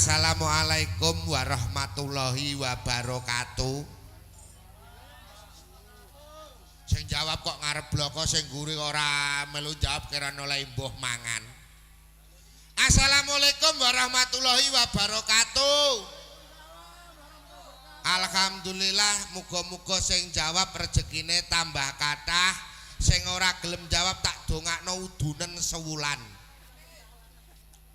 Assalamualaikum warahmatullahi wabarakatuh. Sing jawab kok ngarep bloko, sing guri ora melu jawab kira oleh mbuh mangan. Assalamualaikum warahmatullahi wabarakatuh. Alhamdulillah, muga-muga sing jawab rezekine tambah kathah, sing ora gelem jawab tak dongakno udunen sewulan.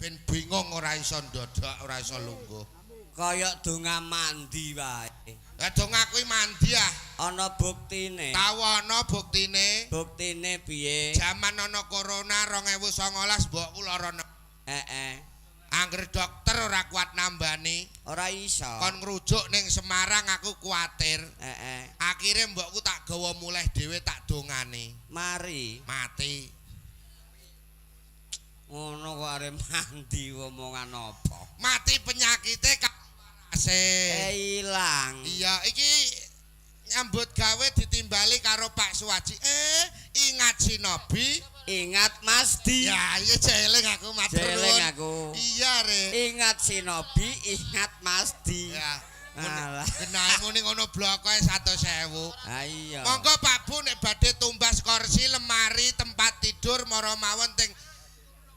Ben bingung ora iso ndodok, ora iso lungguh. Kaya donga mandi wae. Lah donga kuwi mandi ah. Ana buktine. Tahu ana buktine? Buktine piye? Jaman ana corona 2019 mbokku lara. Angger dokter ora kuat nambani. Ora iso. Kon ngrujuk ning Semarang aku kuwatir. Akhire mbokku tak gawa mulih dhewe tak dongani. Mari mati. Ngono kok arep mandi omongan apa? Mati penyakite karase. Ilang. Iya, iki nyambut gawe ditimbali karo Pak Suwaji. Ingat Shinobi, ingat Masdi. Ya, iya jeling aku matur nuwun. Jeling aku. Iya, Re. Ingat Shinobi, ingat Masdi. Ya. Alah. Genahmu ning ngono blokoe 100.000. Ha iya. Monggo Pak Bu nek badhe tumbas kursi, lemari, tempat tidur mara mawon teng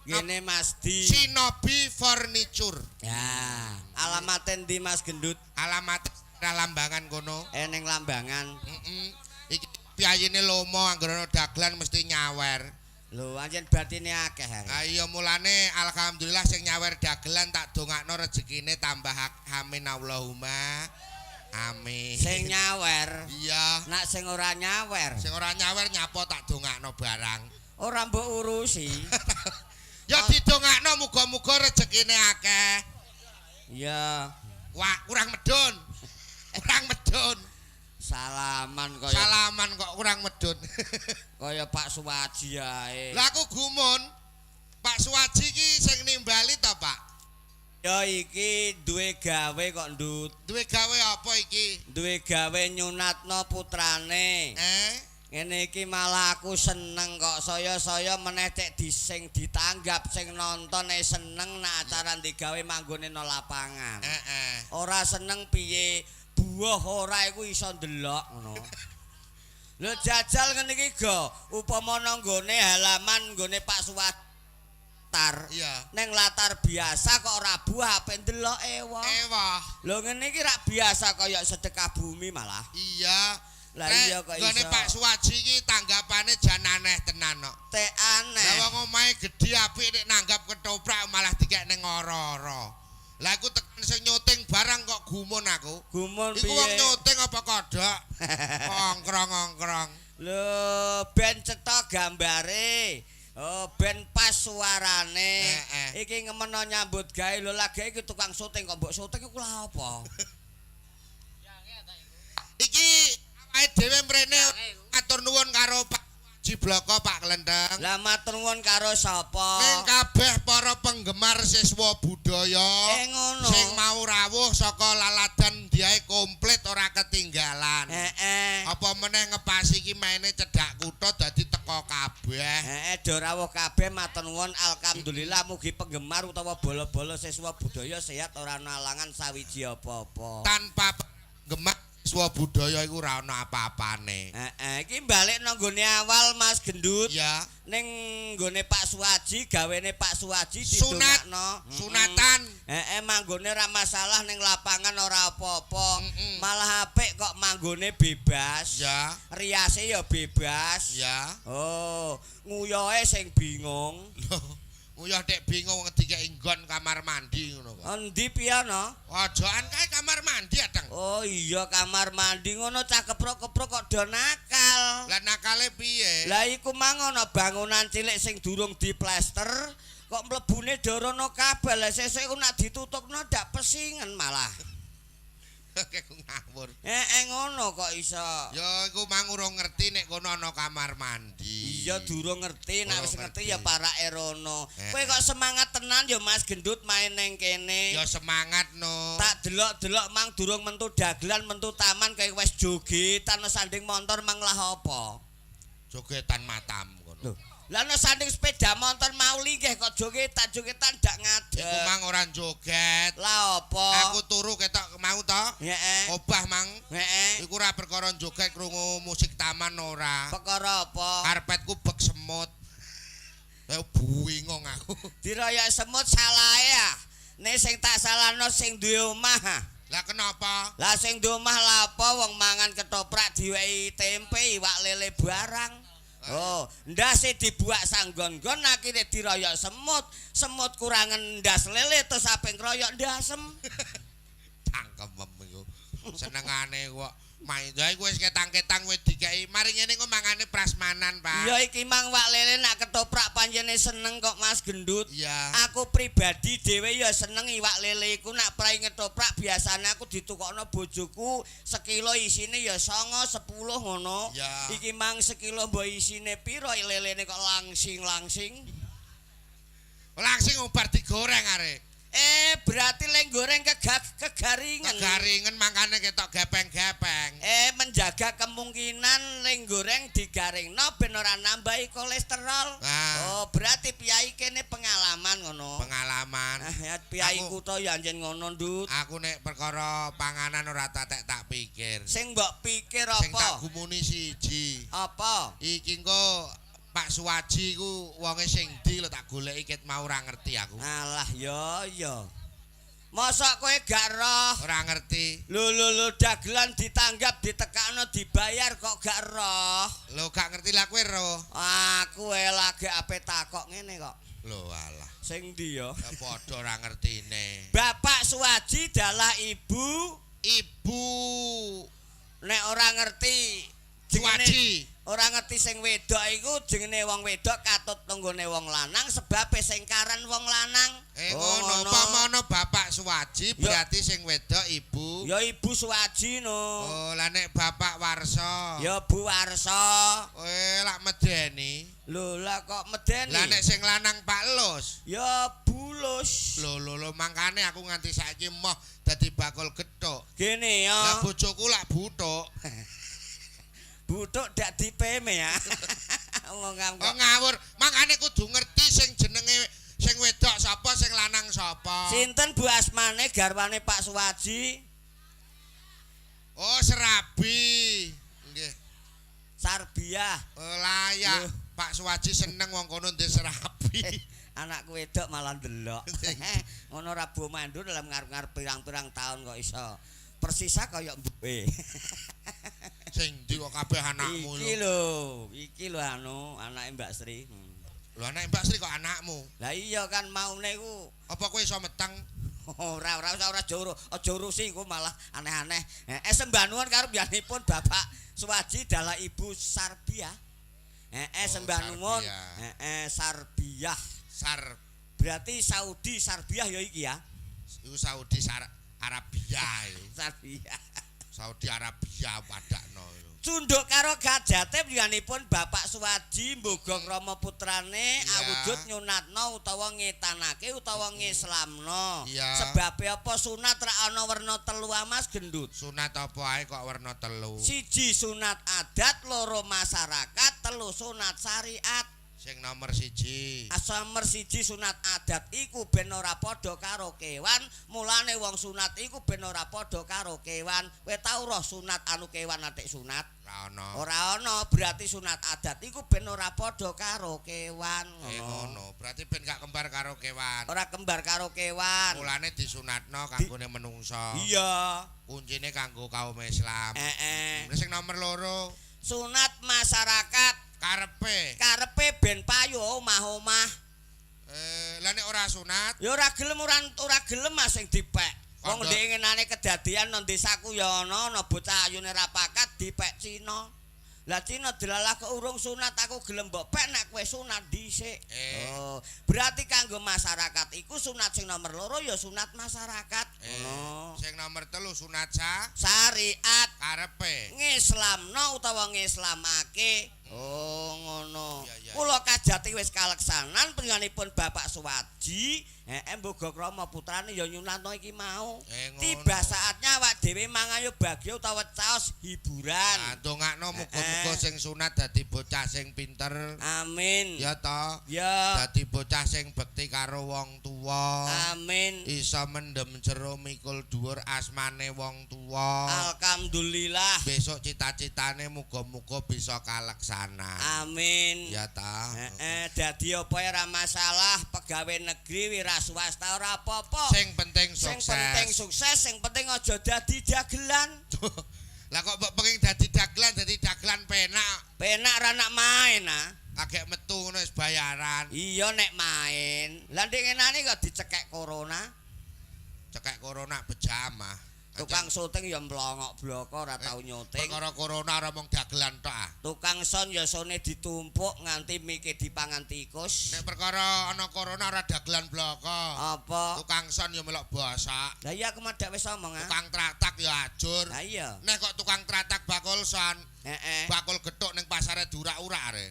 Gene Masdi. Shinobi Furniture. Ya, alamat endi Mas Gendut? Alamat Lambangan kono. Ning Lambangan. Iki piyayine lomo anggere dagelan mesti nyawer. Lho, anjen batine akeh. Ha iya mulane alhamdulillah sing nyawer dagelan tak dongakno rezekine tambah amin Allahumma. Amin. Sing nyawer. Iya. Nak sing ora nyawer. Sing ora nyawer nyapa tak dongakno barang. Ora mbok urusi. Ya didongakno muga-muga rezekine akeh. Iya. Wah, kurang medun. Kurang medun. Salaman kok kurang medun. Kaya Pak Suwaji ae. Lah aku gumun. Pak Suwaji ki sing nimbali ta, Pak? Ya iki duwe gawe kok, Ndut. Duwe gawe apa iki? Duwe gawe nyunatno putrane. Ngene iki malah aku seneng kok. Saya meneh cek dising ditanggap sing nonton seneng nak acara digawe manggone no lapangan. Ora seneng piye? Buah ora iku iso ndelok ngono. Lho jajal ngene iki go, upama nggone halaman nggone Pak Suwatar. Iya. Ning latar biasa kok ora buah ape ndelok ewah. Lho ngene iki rak biasa kaya sedekah bumi malah. Iya. Lah iya kok iso. Nggone Pak Suwaji iki tanggapane jan aneh tenan kok. Teh aneh. Lah wong omahe gedhe apik nek nanggap ketoprak malah dikek ning ora-ora. Lah aku tekan sing nyuting barang kok gumun aku. Gumun piye? Iku wong nyuting apa kodhok? Ongkrong-ongkrong. Lho, ben cetok gambare. Oh, ben pas suarane. Iki ngemeno nyambut gawe lho lagi iki tukang syuting kok mbok syuting iku lha apa? Iki awake dhewe mrene matur nuwun karo Pak Jibloko Pak Klendeng. Lah matur nuwun karo sapa? Ning kabeh para penggemar siswa budaya. Ngono. Sing mau rawuh saka laladan diae komplit ora ketinggalan. Apa meneh ngepasi iki maine cedhak kutha dadi teko kabeh. Do rawuh kabeh matur nuwun alhamdulillah mugi penggemar utawa bola-bola siswa budaya sehat ora ana alangan sawiji apa-apa. Tanpa penggemar siswa budaya iku ora ana apa-apane. Iki balik nang nggone awal Mas Gendut. Ya. Ning nggone Pak Suwaji, gawene Pak Suwaji didongakno. Sunatan. Manggone ra masalah ning lapangan ora apa-apa. Malah apik kok manggone bebas. Ya. Riase ya bebas. Ya. Oh, nguyohe sing bingung. Uyah dek bingung ngedikeki nggon kamar mandi ngono kok. Endi piana? Ajoan kae kamar mandi adang. Oh iya kamar mandi ngono cah keprok-keprok kok do nakal. Lah nakale piye? Lah iku mang ana bangunan cilik sing durung diplester kok mlebune dorono kabel. Lah sesuk iku nak ditutupno ndak pesingen malah. Kek ngawur. Ngono kok iso. Ya iku mang urung ngerti nek kono ana kamar mandi. Iya durung ngerti, nek wis ngerti ya parake rono. Kowe kok semangat tenan ya Mas Gendut main ning kene. Ya semangat no. Tak delok-delok mang durung mentu dagelan, mentu taman kayak wis jogetan sanding motor mang lah apa? Jogetan matam kono. Lah nek sanding sepeda motor mau linggih kok jogetan dak ngadeg. Iku mang ora joget. Lah apa? Aku turu ketok mau to. Heeh. Obah mang. Heeh. Iku ora perkara joget krungu musik taman ora. Perkara apa? Karpetku bek semut. Bingung aku. Diroyok semut salahe ah. Nek sing tak salahno sing duwe omah. Lah kenapa? Lah sing duwe omah lha apa wong mangan ketoprak diwehi tempe iwak lele barang. Oh, ndase dibuak sanggon-gon akhire diroyok semut. Semut kurangan ndas lele terus ape ngroyok ndasem. Cangkemem iku. Senengane kok. Main ya iku wis ketang-ketang wis dikeki. Mari ngene kok mangane prasmanan, Pak. Ya iki mang wak lele nak ketoprak panjene seneng kok Mas Gendut. Iya. Aku pribadi dhewe ya seneng iwak lele iku nak prai ngetoprak biasane aku ditukokno bojoku sekilo isine ya 9 10 ngono. Ya. Iki mang sekilo mbok isine piro lelene kok langsing-langsing. Langsing ubar digoreng arek. Berarti leng goreng kegaringen. Kegaringen makane ketok gepeng-gepeng. Menjaga kemungkinan leng goreng digaringno ben ora nambahi kolesterol. Nah. Oh, berarti piyai kene pengalaman ngono. Pengalaman. Ya piyaiku to ya anjen ngono, Ndut. Aku nek perkara panganan ora tak pikir. Sing mbok pikir Sing tak apa? gumuni siji. Apa? Iki engko Pak Suwaji ku wonge sing ndi lho tak goleki ket mau ora ngerti aku. Alah ya. Mosok kowe gak roh? Ora ngerti. Lho dagelan ditanggap ditekakno dibayar kok gak roh? Lho gak ngerti lah kowe roh. Aku lagi ape takok ngene kok. Lho alah. Sing ndi ya? Padha ora ngertine. Bapak Suwaji dalah ibu. Nek ora ngerti Suwaji. Ora ngerti sing wedok iku jenenge wong wedok katut nenggone wong lanang sebab sing karan wong lanang. Ngono pamono Bapak Suwaji berarti sing wedok ibu. Ya Ibu Suwaji no. Oh, lah nek Bapak Warsa. Ya Bu Warsa. Lak medeni. Lho lah kok medeni. Lah nek sing lanang Pak Lus. Ya Bulus. Lho mangkane aku nganti saiki moh dadi bakul gethuk. Gene ya. Lah bojoku lak butuk. Butuk dak dipeme ya. Oh ngawur, makane kudu ngerti sing jenenge sing wedok sapa, sing lanang sapa. Sinten Bu asmane garwane Pak Suwaji? Oh, Serabi. Nggih. Sarbiah. Layak. Pak Suwaji seneng wong kono ndek Serabi. Anakku wedok malah ndelok. Ngono Rabu mandur dalam ngarep-ngarep pirang-pirang tahun kok iso persisa kaya mbuke. Sing ndi kok kabeh anakmu lho. Iki lho anake Mbak Sri. Lho anake Mbak Sri kok anakmu? Lah iya kan maune iku. Apa kowe iso meteng? Ora joro, aja urusi iku malah aneh-aneh. Sembah nuwun karo biyanipun Bapak Suwaji dalah Ibu Sarbiah. Sembah nuwun. Sarbiah. Berarti Saudi Sarbiah ya iki ya. Iku Saudi Arabia. Sarbiah. Saudi Arabia padakno. Cunduk karo gajate piyambakipun Bapak Suwaji mbogong Rama putrane awujud nyunatno utawa ngetanake utawa ngislamno. Sebabe apa sunat ra ana werna telu Mas Gendut? Sunat apa ae kok werna telu? Siji sunat adat, loro masyarakat, telu sunat syariat. Sing nomor siji. Nomor siji sunat adat iku ben ora padha karo kewan, mulane wong sunat iku ben ora padha karo kewan. Kowe tau roh sunat anu kewan atik sunat? Ora ana, berarti sunat adat iku ben ora padha karo kewan. Ngono, berarti ben gak kembar karo kewan. Ora kembar karo kewan. Mulane disunatno kanggone menungso. Iya. Kuncine kanggo kaum Islam. Sing nomor loro. Sunat masyarakat. Karepe ben payu omah-omah. Lah nek ora sunat? Ya ora gelem Mas sing dipek. Wong ndengenane kedadian nang desaku ya ana bocah ayune ra pakat dipek Cina. Lah Cina delalah kok urung sunat aku gelem mbok pek nek kowe sunat dhisik. Oh, berarti kanggo masyarakat iku sunat sing nomor loro ya sunat masyarakat. Sing nomor telu sunat syariat. Karepe Ngislamno utawa ngislamake Oh ngono. Iya. Kula kajati wis kaleksanan penyanipun Bapak Suwaji, mboga krama putrane ya nyunatno iki mau. Ngono. Tiba saatnya awak dhewe mangayo bagya utawa caos hiburan. Ndongakno muga-muga sing sunat dadi bocah sing pinter. Amin. Ya ta. Ya. Dadi bocah sing bekti karo wong tuwa. Amin. Iso mendem jero mikul dhuwur asmane wong tuwa. Alhamdulillah. Besok cita-citane muga-muga bisa kalaksana. Amin. Ya ta. Dadi apa ora masalah pegawai negeri wira swasta ora apa-apa. Sing penting sukses. Sing penting sukses, sing penting aja dadi dagelan. Lah kok mbok pengen dadi dagelan penak. Penak ra nak main ah. Agek metu ngono wis bayaran. Iya nek main. Lah ndek ngenane kok dicekek corona. Cekek corona bejamah. Tukang syuting ya mlongok bloko ora tau nyuting. Perkara corona ora mung dagelan tok ah. Tukang son ya sone ditumpuk nganti mike dipangan tikus. Nek perkara ana corona ora dagelan bloko. Apa? Tukang son ya melok bosak. Lah iya aku madak wis omong ah. Tukang tratak ya ajur. Lah iya. Nek kok tukang tratak bakul son, Heeh. bakul gethuk ning pasare durak-urak are.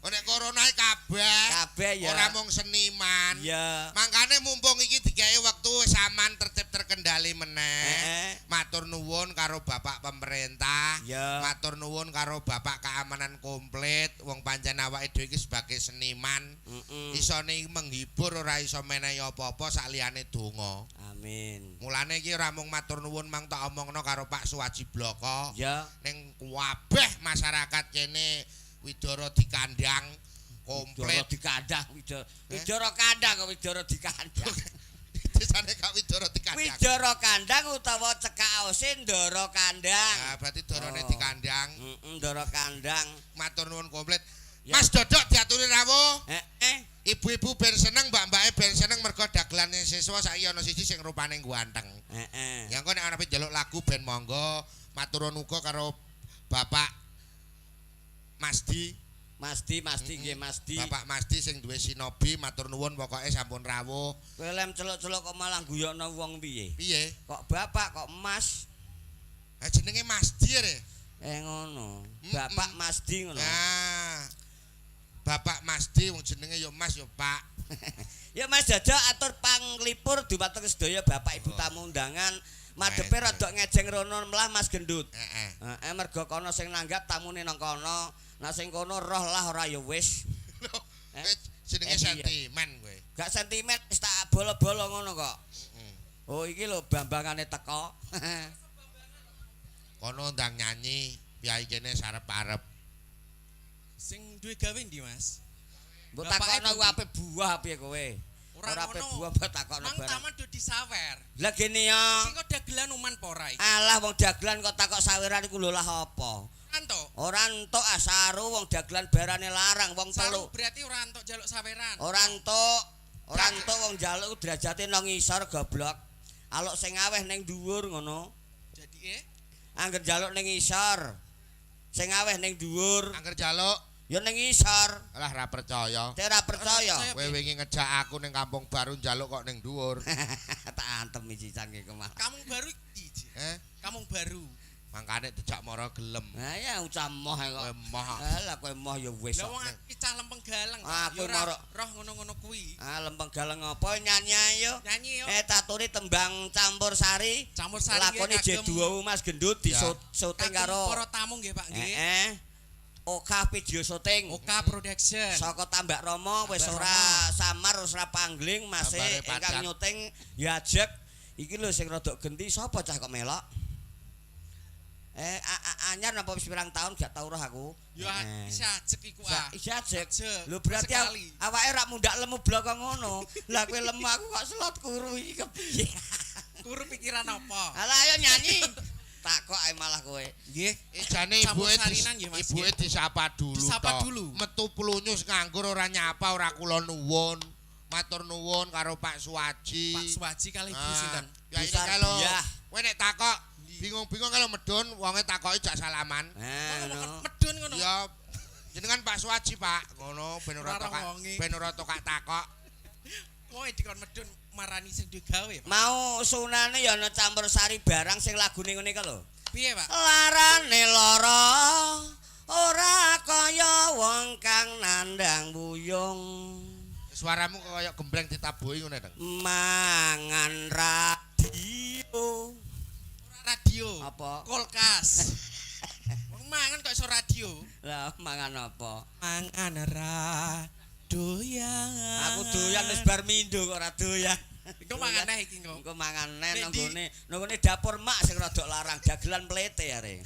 Nek corona kabeh. Kabeh ya. Ora mung seniman. Iya. Mangkane mumpung iki digawe wektu wis aman tertib terkendali meneh. Matur nuwun karo Bapak pemerintah. Ya. Matur nuwun karo Bapak keamanan komplit. Wong pancen awake dhewe iki sebagai seniman. Isone menghibur ora iso menehi apa-apa saliyane donga. Amin. Mulane iki ora mung matur nuwun mang tak omongno karo Pak Suwaji Bloko. Ya. Ning kabeh masyarakat kene Widoro dikandang komplit. Widoro kandang kok Widoro dikandang. Desane Kak Widoro dikandang. Widoro kandang utawa cekak ose ndoro kandang. Nah, berarti dorone dikandang. Ndoro kandang. Matur nuwun komplit. Ya. Mas Dodok diaturi rawuh. Ibu-ibu ben seneng, mbak-mbake ben seneng mergo dagelane siswa saiki ana siji sing rupane ganteng. Ya engko nek ana njaluk lagu ben monggo matur nuwun uga karo Bapak Masdi nggih Masdi. Bapak Masdi sing duwe sinobi matur nuwun pokoke sampun rawuh. Kowe lem celuk-celuk kok malah guyokno wong piye? Piye? Kok bapak kok Mas? Jenenge Masdi re. Ngono. Bapak Masdi ngono. Nah. Bapak Masdi wong jenenge ya Mas ya Pak. Ya Mas Dodo atur panglipur dumateng sedaya Bapak Ibu tamu undangan. Madhepe rada ngejeng rono melah Mas Gendut. Heeh. Mergo kono sing nanggap tamune nang kono. Nah sing kono roh lah ora ya wis. Jenenge sentimen kowe. Gak sentimen wis tak bolo-bolo ngono kok. Oh iki lho bambangane teko. Kono ndang nyanyi, piyai kene sarep-arep. Sing duwe gawe ndi, Mas? Mbok takokno ku ape buah piye kowe? Ora ape buah mbok takokno barang. Mang taman do disawer. Lah gene ya. Sing kok dagelan uman apa ora iki? Alah wong dagelan kok takok saweran iku lho lah apa? Antuk. Ora entuk asaru wong dagelan barane larang wong telu. Berarti ora entuk jaluk saweran. Ora entuk wong jaluk derajate nang ngisor goblok. Aluk sing aweh ning dhuwur ngono. Jadi Angger jaluk ning ngisor. Sing aweh ning dhuwur. Angger jaluk ya ning ngisor. alah ra percaya. Dek ora percaya. Kowe wingi ngejak aku ning Kampung Baru njaluk kok ning dhuwur. Tak antem iki cangke kemah. Kampung Baru iki. Kampung Baru. Mangkane dijak mara gelem. Nah ya ucap moh kok. Kowe moh. Alah kowe moh ya wis. Lah wong iki cah lempeng galeng. Aku roh ngono-ngono kuwi. Lempeng galeng apa nyanyi ayo. Nyanyi yo. Taturi tembang campur sari. Campur sari lakone J2 Mas Gendut di syuting karo para tamu nggih Pak nggih. Oka video syuting. Oka production. Saka Tambak Rama wis ora samar wis ora pangling masih ingkang nyuting ya ajek. Iki lho sing rada genti sapa cah kok melok? Anyar napa wis pirang tahun gak tau roh aku. Ya isa ajek iku ah. Isa ajek. Lho berarti awake rak mundak lemu blok ngono. Lah kowe lemu aku kok selot kuru iki kepiye? Kuru pikiran apa? Alah ayo nyanyi. Takok ae malah kowe. Nggih. Jane ibuke disapa dulu. Disapa dulu. Metu plunyus nganggur ora nyapa ora kula nuwun. Matur nuwun karo Pak Suwaji. Pak Suwaji kali Ibu sinten? Ya iki kalau kowe nek takok bingung-bingung kalau medun wonge takoki jak salaman. Medun ngono. Ya jenengan Pak Suwaji Pak ngono ben ora tokak takok. Kowe dikon medun marani sing digawe. Mau sunane ya ana campur sari barang sing lagune ngene iki lho. Piye, Pak? Larane lara ora kaya wong kang nandang buyung. Suaramu kaya gembreng ditabuhi ngono, Deng. Mangan radio. Ora radio. Apa? Kulkas. Wong mangan kok iso radio. Lah mangan apa? Mangan ra doyan. Aku doyan wis bar mindo kok ora doyan. Iku mangan neh iki kok. Engko mangan neh Nek nang nggone dapur mak sing rada larang dagelan plete are.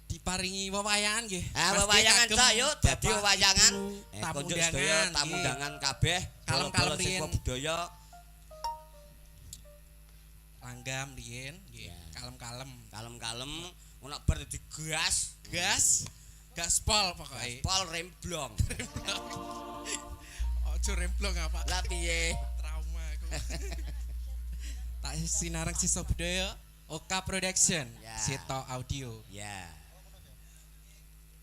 Diparingi wewayangan nggih. Wewayangan cok yuk dadi wewayangan. Tamu Konjuk undangan, sedaya nggih. tamu undangan kabeh. Kalem-kalem sing riyen. budaya. Langgam riyen nggih. Ya. Kalem-kalem. Kalem-kalem ono bar dadi gas. Gaspol pokoke. Pol remblong. Ojo remblong apa? Lah piye? Trauma aku. Tak sinarang sisa budaya Oka Production, Ya. Sito Audio. Ya.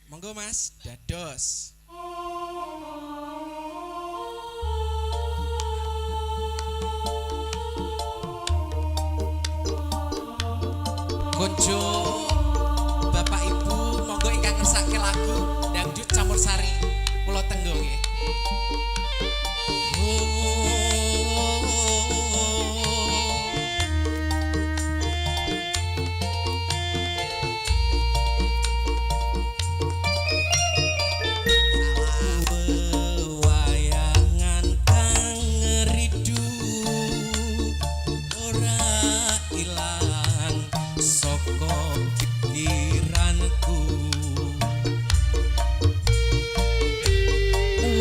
Monggo Mas, dados. Konco Bapak Ibu monggo ingkang ngersake lagu dangdut campursari Pulau Tenggo nggih. Wewayangan kang ngeridu ora ilang saka pikiranku.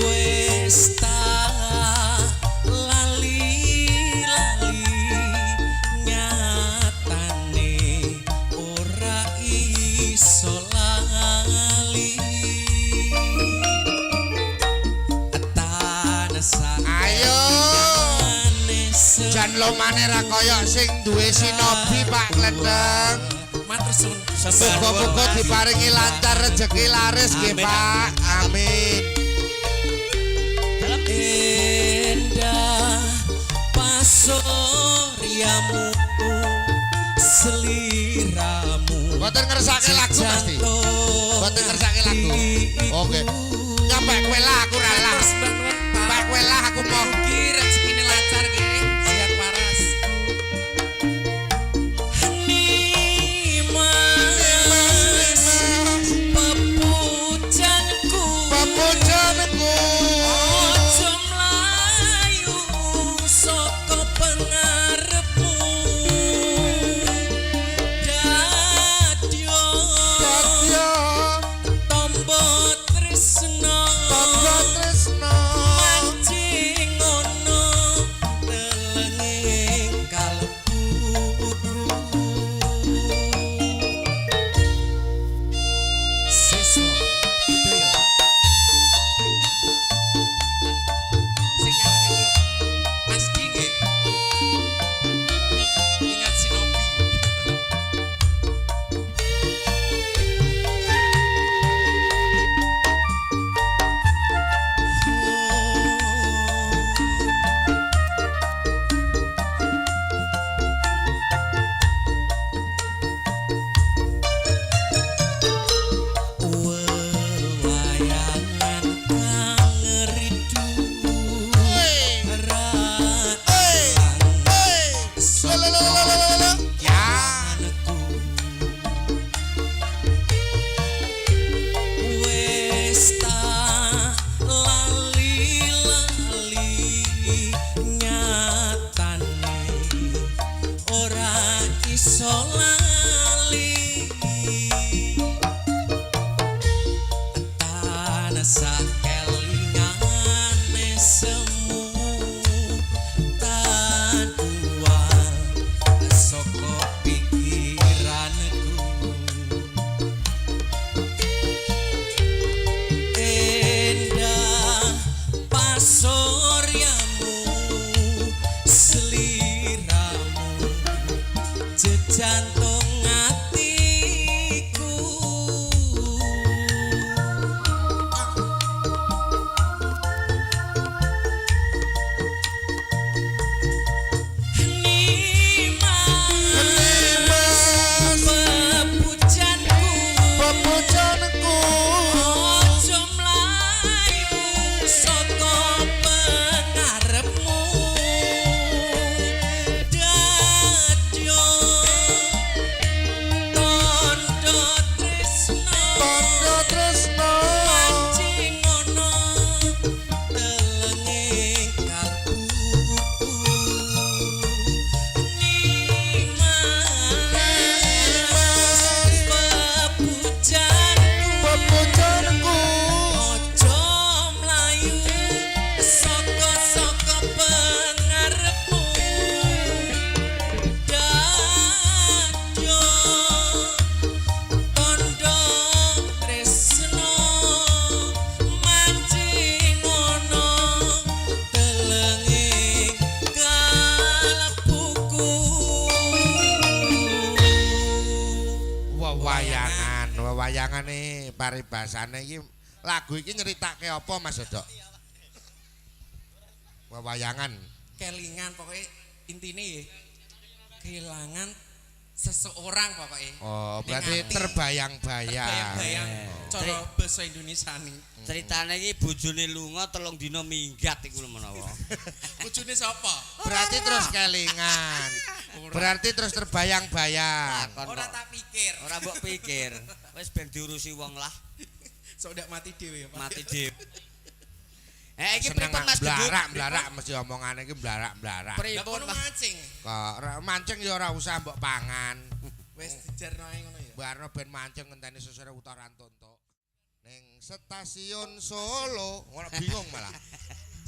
Wis tak lali-lali nyatane ora iso lali. Ayo. Jan lomane ra kaya sing duwe sinobi Pak Klendeng. Matur suwun. Muga-muga diparingi lancar rezeki laris nggih Amin, Pak. Amin. Endah pasoryamu seliramu. Mboten ngersake lagu pasti. Mboten ngersake lagu. Oke. Nyampe kowe lah aku ra lah. Pak kowe lah aku mau. Mugi rezekine lancar nggih. Sehat waras. Nimas pepujanku. Pepujanku. Ojo mlayu saka pengarepmu. Dadya Dadya tombo tresno. Tangga tresno. Mancing ono telenging kalbu. Seso budaya. Sing nyanyi dulu. Mas Di nggih. Ingat Shinobi. Wewayangan kang ngeridu ra Ya. wis tak lali-lali nyatane ora iso lali tanasa kelingane semu tadual saka pikiranku. Endah pasoryamu seliramu jejanto wayangane paribasane iki lagu iki nyeritake apa Mas Dodok? Wewayangan. Kelingan pokoknya intine ya. Kehilangan seseorang pokoknya. Oh, berarti terbayang-bayang. Terbayang-bayang. Cara basa Indonesia nih. Ceritane iki bojone lunga 3 dina minggat iku lho menawa. Bojone sapa? Berarti terus kelingan. Berarti terus terbayang-bayang. Ora tak pikir. Ora mbok pikir. Wis ben diurusi wong lah. Sok ndak mati dhewe ya, Pak. Mati dhewe. Iki Seneng pripun Mas Gendut? blarak mesti omongane iki blarak-blarak. Pripun Mas? Mancing. Kok mancing ya ora usah mbok pangan. Wis dijarno ae ngono ya. Barno ben mancing ngenteni sesore utaran tontok. Ning stasiun Solo, ora bingung malah.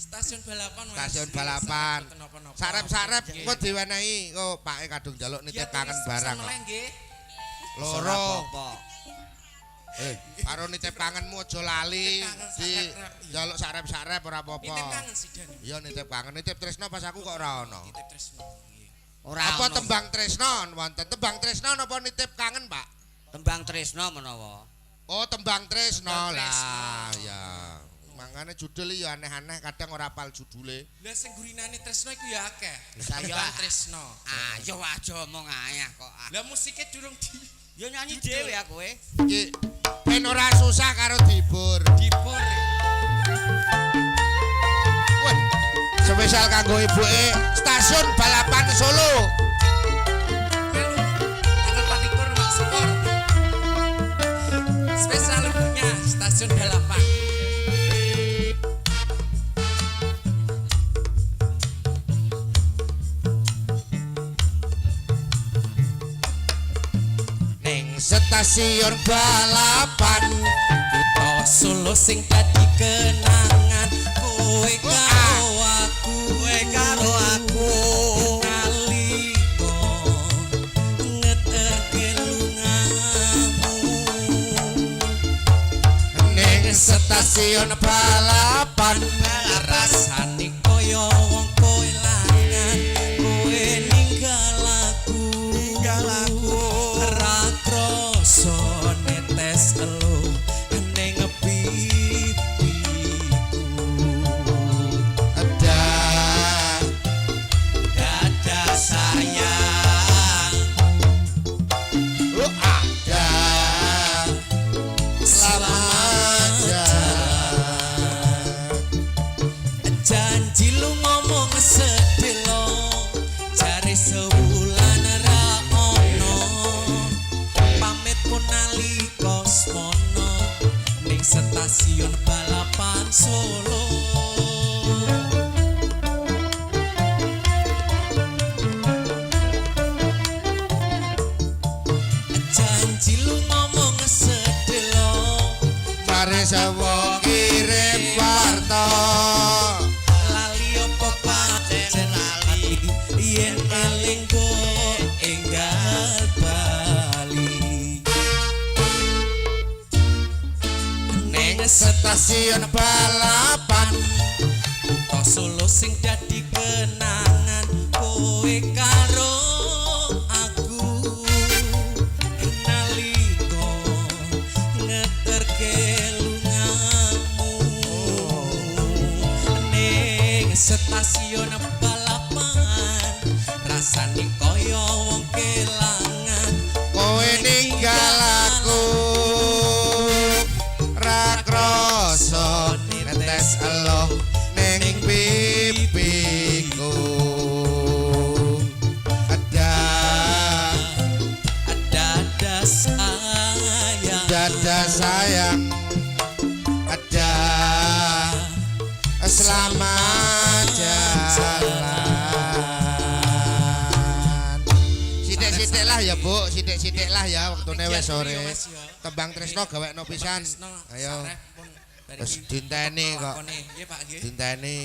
Stasiun balapan Mas. Stasiun balapan. Napa-napa. Sarep-sarep engko diwenehi kok Pake kadung njaluk nitip kangen barang kok. Loro. Karo nitip kangenmu aja lali di njaluk sarep-sarep ora apa-apa. Nitip kangen sidan. Iya nitip kangen, nitip tresno pas aku kok ora ono. Nitip tresno. Ora Apa ono. tembang tresno wonten? Tembang tresno napa nitip kangen, Pak? Tembang tresno menawa. Oh, tembang tresno Tembang lah. tresno. Ya. Mangane judul ya aneh-aneh, kadang ora apal judule. Lah sing gurinane tresno iku ya akeh. Saya Tembang tresno. Ayo aja omong ayah kok. Lah musiknya durung di Yo nyanyi dhewe ya kowe. Iki ben ora susah karo dibur. dipur. Wah, spesial kanggo ibuke stasiun balapan Solo. Melu tanggal 24 Mak Sepor. Spesial punya stasiun balapan. Ning stasiun balapan Kutha Solo sing dadi kenangan kowe karo aku, Kowe karo aku. nalika ngeterke lungamu. ning stasiun balapan Rasane kaya wong kelangan kowe ninggal aku ra krasa netes elo ning pipiku ada Dada sayang. ada selamat jalan. janji lu ngomong sedelo jare sewulan ra ono pamit pun nalika smono ning stasiun balapan Solo. Janji lu ngomong sedelo Mari sewo kirim warta lali opo pancen lali yen eling go enggal bali ning stasiun balapan kutha Solo sing dadi kenangan kowe karo aku nalika ngeterke lungamu ning stasiun balapan rasane kaya wong kelangan kowe ninggal aku ra krasa netes elo ning pipiku ada dada sayang dada sayang ada selamat jalan. Sithik-sithik lah ya, Bu, sithik-sithik lah ya wektune wis sore. Tembang tresno gawekno pisan. Ayo. Wis dinteni kok. Nggih Pak nggih. Dinteni.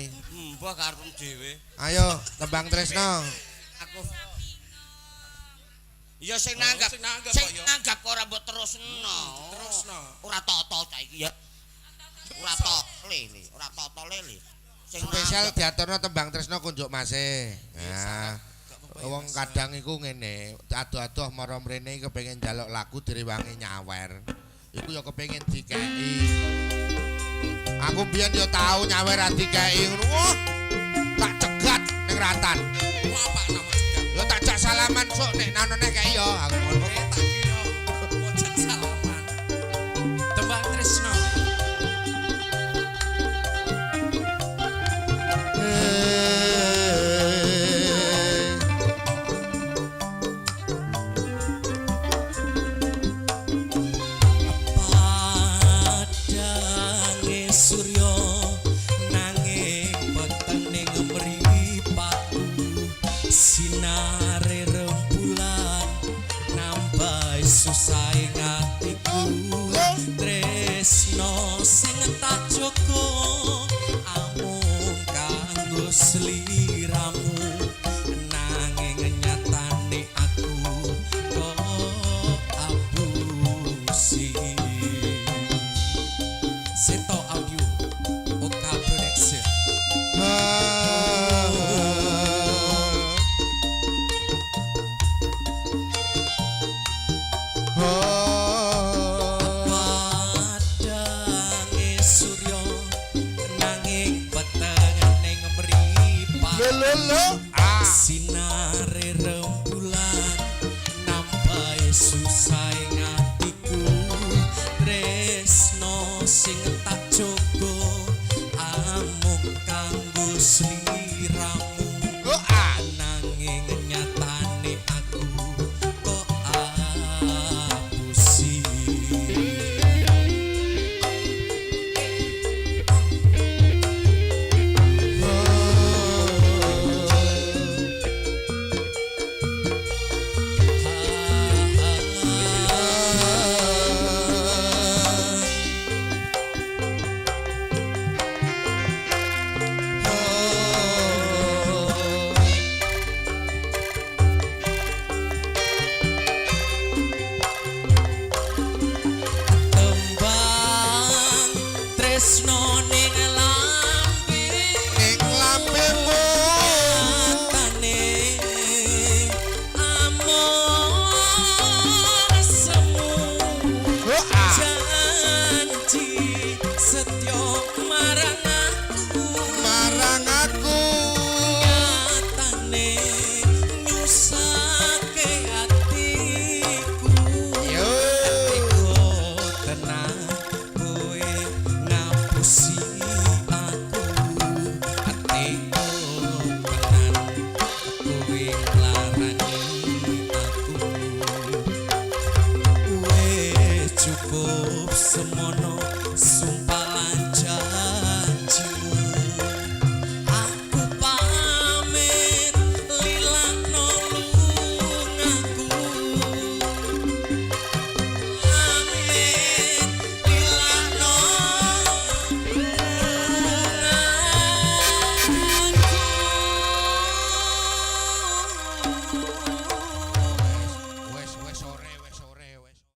Mbah karepmu dhewe. Ayo, tembang tresno. Aku Ya sing nanggap, sing nanggap sing kok ya. nanggap kok ora mbok terusno. Terusno. Ora totol ta iki ya. Ora lele, ora totol lele. Sing Spesial diaturno tembang tresno kunjuk Mase. Nah, wong kadang iku ngene, adoh-adoh mara mrene kepengin njaluk lagu direwangi nyawer. iku ya kepengin dikeki. Aku biyen ya tau nyawer ra dikeki ngono. Wah, tak cegat ning ratan. Wah, apa nama cegat? Ya tak jak salaman sok nek nanone kei ya aku ngono. Tak kira wajah salaman. Tembang Tresno. Padange surya nanging weteng mripatku sinare rembulan nambah susah atiku tresno sing tak jaga amung kanggo sliramu nanging nyatane aku kok abusi. Seto Audio Oka Production. Padange surya nanging weteng ning mripat Ah, sinar